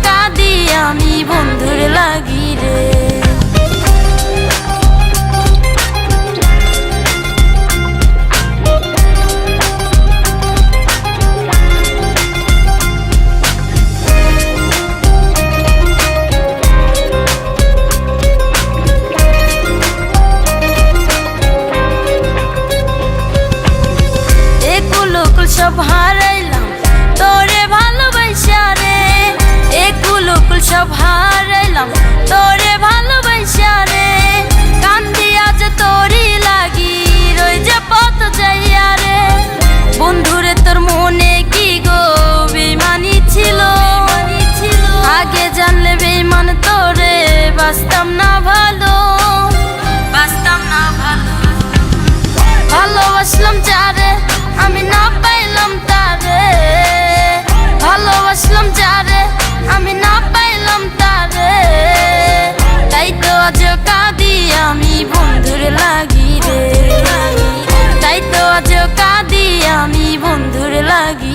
কাঁদি আমি বন্ধুর লাগি রে। সব হারাইলাম তোরে ভালোবাসা রে, একুল উকুল সব হারাইলাম তোরে ভালোবাসা রে। কান্দি আজ তোরই লাগি রই যে পথ যাইয়া রে। বন্ধুরে তোর মনে কি গো বেইমানি ছিল, আগে জানলে বেইমান তোরে বাসতাম না ভালো, বাসতাম না ভালো। ভালোবাসলাম যারে আমি না পাইলাম তারে, ভালোবাসলাম যারে আমি না পাইলাম তারে। তাই তো আজ কাঁদি আমি বন্ধুর লাগি রে, তাই তো আজ কাঁদি আমি বন্ধুর লাগি।